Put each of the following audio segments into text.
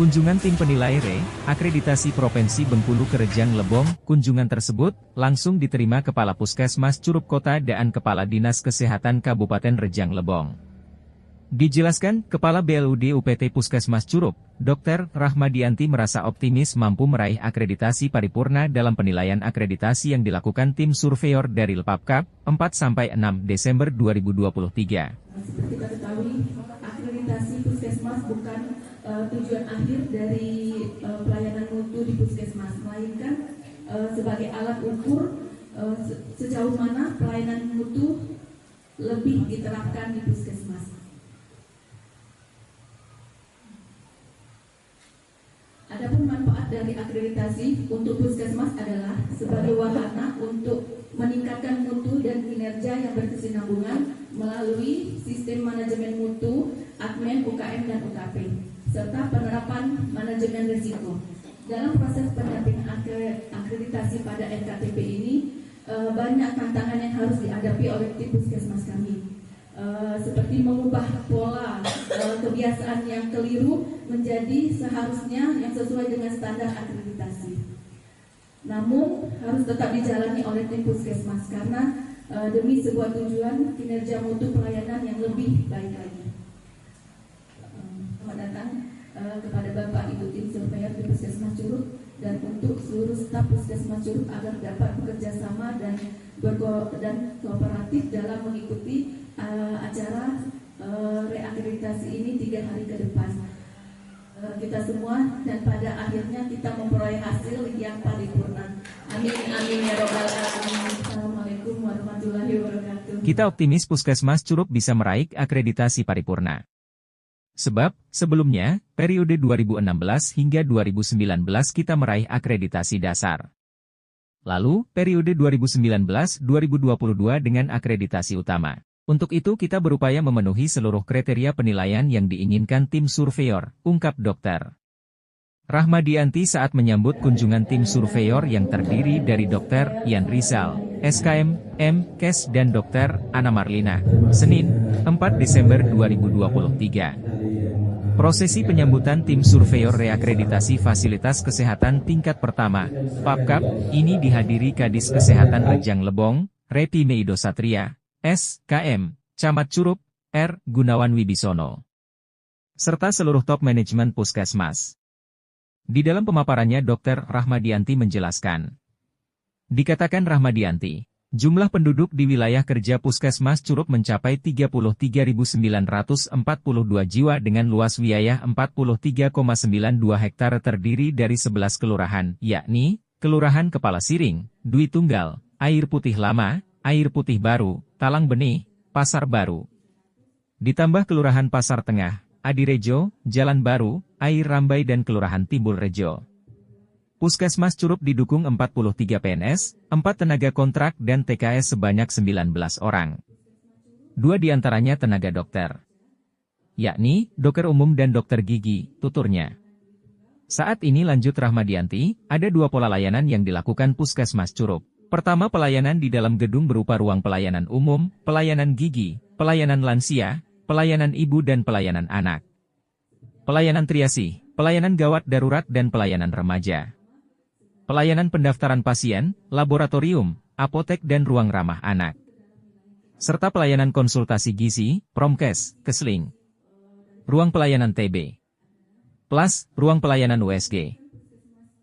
Kunjungan tim penilai akreditasi Provinsi Bengkulu ke Rejang Lebong. Kunjungan tersebut langsung diterima Kepala Puskesmas Curup Kota dan Kepala Dinas Kesehatan Kabupaten Rejang Lebong. Dijelaskan, Kepala BLUD UPT Puskesmas Curup, Dr. Rahmadianti merasa optimis mampu meraih akreditasi paripurna dalam penilaian akreditasi yang dilakukan tim surveyor dari Lepapkap, 4-6 Desember 2023. Seperti kita ketahui, akreditasi puskesmas bukan tujuan akhir dari pelayanan mutu di puskesmas, melainkan sebagai alat ukur sejauh mana pelayanan mutu lebih diterapkan di puskesmas. Adapun manfaat dari akreditasi untuk puskesmas adalah sebagai wahana untuk meningkatkan mutu dan kinerja yang berkesinambungan melalui sistem manajemen mutu, admin, UKM, dan UKP, serta penerapan manajemen risiko. Dalam proses pendampingan akreditasi pada NKTP ini, banyak tantangan yang harus dihadapi oleh tim puskesmas kami. Seperti mengubah pola kebiasaan yang keliru menjadi seharusnya yang sesuai dengan standar akreditasi. Namun harus tetap dijalani oleh tim puskesmas karena demi sebuah tujuan kinerja mutu pelayanan yang lebih baik lagi. Selamat datang kepada Bapak Ibu tim surveyor di Puskesmas Curup dan untuk seluruh staf Puskesmas Curup agar dapat bekerja sama dan kooperatif dalam mengikuti acara reakreditasi ini 3 hari ke depan. Kita semua dan pada akhirnya kita memperoleh hasil yang paripurna. Amin amin ya robbal alamin. Assalamualaikum warahmatullahi wabarakatuh. Kita optimis Puskesmas Curup bisa meraih akreditasi paripurna. Sebab, sebelumnya, periode 2016 hingga 2019 kita meraih akreditasi dasar. Lalu, periode 2019-2022 dengan akreditasi utama. Untuk itu kita berupaya memenuhi seluruh kriteria penilaian yang diinginkan tim surveyor, ungkap Dr. Rahmadianti saat menyambut kunjungan tim surveyor yang terdiri dari Dr. Ian Rizal, SKM, M.Kes dan Dr. Ana Marlina, Senin, 4 Desember 2023. Prosesi penyambutan tim surveyor reakreditasi fasilitas kesehatan tingkat pertama, PAPKAP, ini dihadiri Kadis Kesehatan Rejang Lebong, Repi Meido Satria, SKM, Camat Curup, R. Gunawan Wibisono, serta seluruh top manajemen puskesmas. Di dalam pemaparannya Dr. Rahmadianti menjelaskan. Dikatakan Rahmadianti, jumlah penduduk di wilayah kerja Puskesmas Curup mencapai 33.942 jiwa dengan luas wilayah 43,92 hektar terdiri dari 11 kelurahan, yakni, Kelurahan Kepala Siring, Dwi Tunggal, Air Putih Lama, Air Putih Baru, Talang Benih, Pasar Baru. Ditambah Kelurahan Pasar Tengah, Adirejo, Jalan Baru, Air Rambai dan Kelurahan Timbul Rejo. Puskesmas Curup didukung 43 PNS, 4 tenaga kontrak dan TKS sebanyak 19 orang. 2 diantaranya tenaga dokter, yakni dokter umum dan dokter gigi, tuturnya. Saat ini lanjut Rahmadianti, ada 2 pola layanan yang dilakukan Puskesmas Curup. Pertama pelayanan di dalam gedung berupa ruang pelayanan umum, pelayanan gigi, pelayanan lansia, pelayanan ibu dan pelayanan anak. Pelayanan triasi, pelayanan gawat darurat dan pelayanan remaja. Pelayanan pendaftaran pasien, laboratorium, apotek dan ruang ramah anak. Serta pelayanan konsultasi gizi, Promkes, Kesling. Ruang pelayanan TB. Plus, ruang pelayanan USG.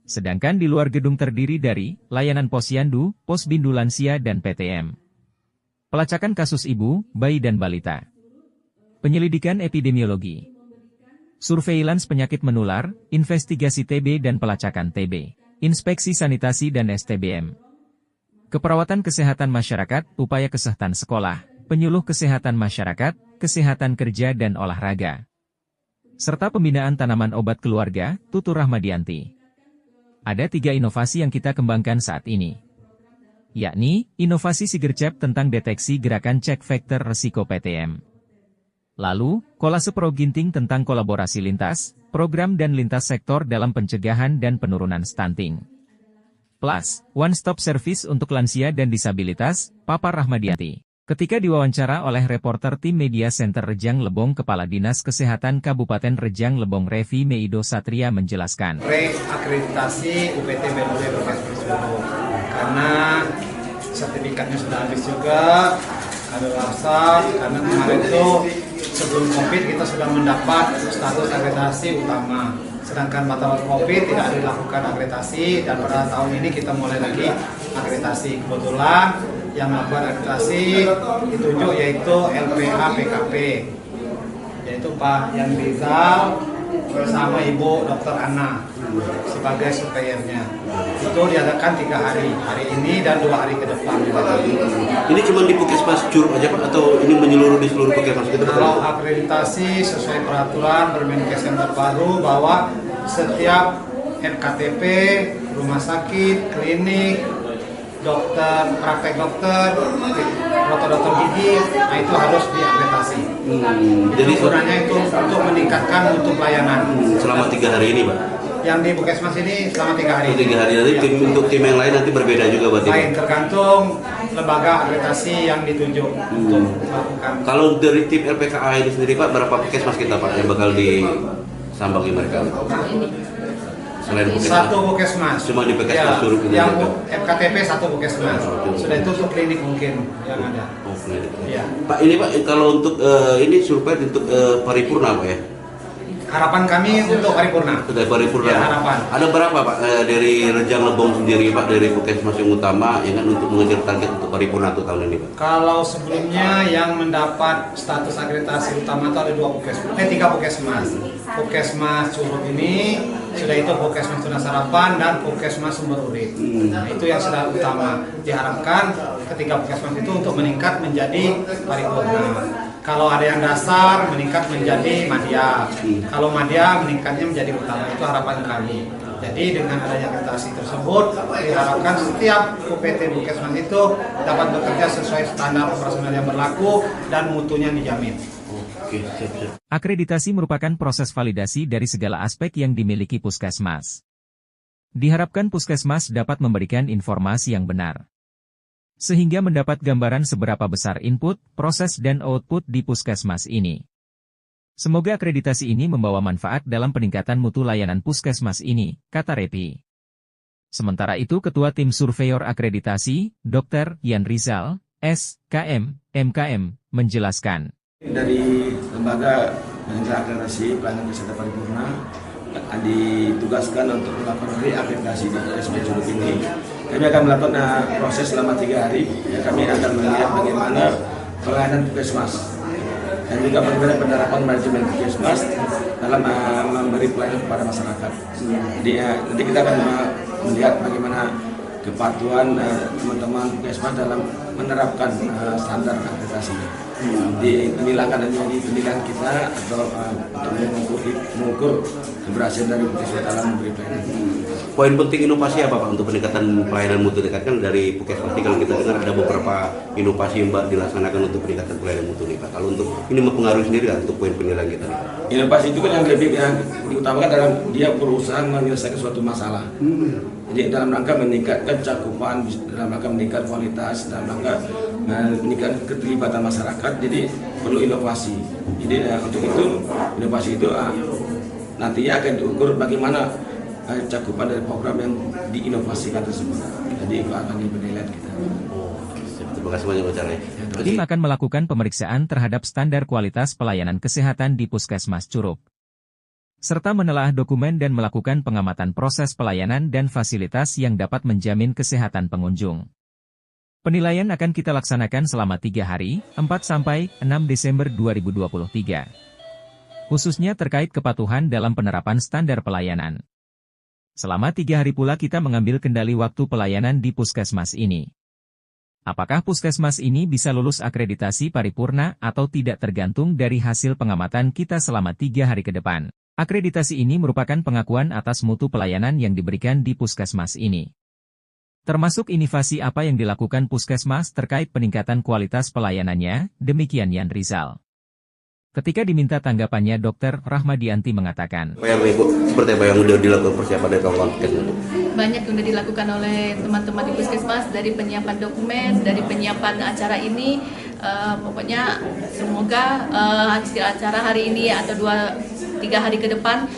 Sedangkan di luar gedung terdiri dari layanan posyandu, posbindu lansia dan PTM. Pelacakan kasus ibu, bayi dan balita. Penyelidikan epidemiologi. Surveillance penyakit menular, investigasi TB dan pelacakan TB. Inspeksi sanitasi dan STBM. Keperawatan kesehatan masyarakat, upaya kesehatan sekolah, penyuluh kesehatan masyarakat, kesehatan kerja dan olahraga. Serta pembinaan tanaman obat keluarga, tutur Rahmadianti. Ada 3 inovasi yang kita kembangkan saat ini. Yakni, inovasi Sigercep tentang deteksi gerakan cek vektor resiko PTM. Lalu, kolase proginting tentang kolaborasi lintas, program dan lintas sektor dalam pencegahan dan penurunan stunting. Plus, one-stop service untuk lansia dan disabilitas, papar Rahmadianti. Ketika diwawancara oleh reporter tim Media Center Rejang Lebong, Kepala Dinas Kesehatan Kabupaten Rejang Lebong Revi Meido Satria menjelaskan. Reakreditasi UPT BLUD Puskesmas Curug karena sertifikatnya sudah habis juga, kadaluarsa, karena kemarin itu sebelum COVID kita sudah mendapat status akreditasi utama. Sedangkan pada COVID tidak dilakukan akreditasi dan pada tahun ini kita mulai lagi akreditasi. Kebetulan yang melakukan akreditasi ditunjuk yaitu LPA PKP, yaitu Pak Yan Rizal bersama Ibu Dr. Anna sebagai surveyornya. Itu diadakan 3 hari, hari ini dan 2 hari ke depan. Ini cuma di Puskesmas Curug aja Pak, atau ini menyeluruh di seluruh Puskesmas kita? Kalau akreditasi sesuai peraturan Permenkes yang terbaru bahwa setiap FKTP, rumah sakit, klinik, dokter, praktek dokter, dokter gigi, nah itu harus diakreditasi. Jadi ukurannya itu untuk meningkatkan mutu pelayanan. Selama 3 hari ini Pak? Yang di Puskesmas ini selama 3 hari. 3 hari nanti tim, untuk tim yang lain nanti berbeda juga berarti? Lain, tergantung lembaga akreditasi yang ditunjuk untuk melakukan. Kalau dari tim LPKA ini sendiri Pak, berapa Puskesmas kita Pak yang bakal disambangi mereka? Selain Puskesmas? 1 Puskesmas. Cuma di Puskesmas Curug ini? Yang FKTP 1 Puskesmas. Sudah itu untuk klinik mungkin yang ada. Oh, klinik. Ya. Pak, ini Pak, kalau untuk ini survei untuk paripurna Pak ya? Harapan kami untuk paripurna. Sudah paripurna. Ya, harapan. Ada berapa Pak dari Rejang Lebong sendiri Pak, dari Puskesmas yang utama ya kan, untuk mengejar target untuk paripurna tuh tahun ini Pak? Kalau sebelumnya yang mendapat status akreditasi utama itu ada 2 Puskesmas, 3 Puskesmas. Puskesmas Curug ini, sudah itu Puskesmas Tunas Harapan dan Puskesmas Sumber Urip. Nah, itu yang sudah utama. Diharapkan ketiga Puskesmas itu untuk meningkat menjadi paripurna. Kalau ada yang dasar meningkat menjadi madya. Kalau madya meningkatnya menjadi utama. Itu harapan kami. Jadi dengan adanya akreditasi tersebut diharapkan setiap UPT Puskesmas itu dapat bekerja sesuai standar operasional yang berlaku dan mutunya dijamin. Oke, siap. Akreditasi merupakan proses validasi dari segala aspek yang dimiliki Puskesmas. Diharapkan Puskesmas dapat memberikan informasi yang benar, sehingga mendapat gambaran seberapa besar input, proses dan output di Puskesmas ini. Semoga akreditasi ini membawa manfaat dalam peningkatan mutu layanan Puskesmas ini, kata Revi. Sementara itu Ketua Tim Surveyor Akreditasi, Dr. Yan Rizal, SKM, MKM, menjelaskan. Dari Lembaga Penyelenggara Akreditasi Pelayanan Kesehatan Paripurna ditugaskan untuk melakukan reakreditasi di Puskesmas Curug ini. Kami akan melakukan proses selama 3 hari. Ya, kami akan melihat bagaimana pelayanan Puskesmas dan juga bagaimana penerapan manajemen Puskesmas dalam memberi pelayanan kepada masyarakat. Jadi nanti kita akan melihat bagaimana kepatuhan teman-teman Puskesmas dalam menerapkan standar akreditasi. Inilah akan menjadi penilaian kita atau untuk mengukur keberhasilan dari Puskesmas dalam memberi pelayanan. Poin penting inovasi apa Pak untuk peningkatan pelayanan mutu dekat, kan dari Puskesmas kalau kita dengar ada beberapa inovasi yang Mbak dilaksanakan untuk peningkatan pelayanan mutu nih Pak. Kalau untuk ini mempengaruhi sendiri kan untuk poin penilaian kita nih? Inovasi itu kan yang lebih diutamakan dalam dia berusaha menyelesaikan suatu masalah. Jadi dalam rangka meningkatkan cakupan, dalam rangka meningkatkan kualitas, dalam rangka meningkatkan keterlibatan masyarakat, jadi perlu inovasi. Jadi untuk itu inovasi itu nantinya akan diukur bagaimana cakupan dari program yang diinovasikan tersebut. Jadi itu akan penilaian kita. Terima kasih banyak Pak Charlie. Tim akan melakukan pemeriksaan terhadap standar kualitas pelayanan kesehatan di Puskesmas Curug, serta menelaah dokumen dan melakukan pengamatan proses pelayanan dan fasilitas yang dapat menjamin kesehatan pengunjung. Penilaian akan kita laksanakan selama 3 hari, 4–6 Desember 2023. Khususnya terkait kepatuhan dalam penerapan standar pelayanan. Selama 3 hari pula kita mengambil kendali waktu pelayanan di Puskesmas ini. Apakah Puskesmas ini bisa lulus akreditasi paripurna atau tidak tergantung dari hasil pengamatan kita selama 3 hari ke depan. Akreditasi ini merupakan pengakuan atas mutu pelayanan yang diberikan di Puskesmas ini. Termasuk inovasi apa yang dilakukan Puskesmas terkait peningkatan kualitas pelayanannya, demikian Yan Rizal. Ketika diminta tanggapannya, Dr. Rahmadianti mengatakan, Seperti apa yang sudah dilakukan persiapan dari kawan Puskesmas? Banyak yang sudah dilakukan oleh teman-teman di Puskesmas, dari penyiapan dokumen, dari penyiapan acara ini, Pokoknya semoga hasil acara hari ini atau 2-3 hari ke depan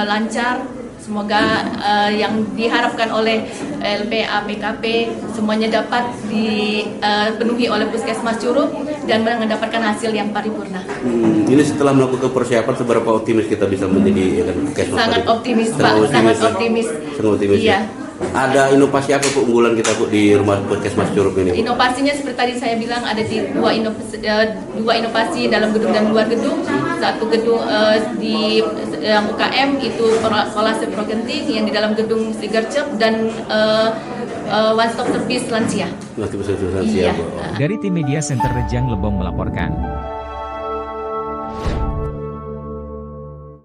lancar. Semoga yang diharapkan oleh LPA PKP semuanya dapat dipenuhi oleh Puskesmas Curup dan mendapatkan hasil yang paripurna. Ini setelah melakukan persiapan, seberapa optimis kita bisa menjadi Puskesmas? Sangat optimis, Pak. Sangat optimis. Sangat optimis. Iya. Ada inovasi apa Bu unggulan kita Bu di rumah Puskesmas Curup ini? Inovasinya seperti tadi saya bilang ada dua inovasi dalam gedung dan luar gedung. Satu gedung di UKM itu sekolah seprogenting, yang di dalam gedung Sigercep, dan one stop service lansia. Lansia, Iya. Bu. Dari tim Media Center Rejang Lebong melaporkan.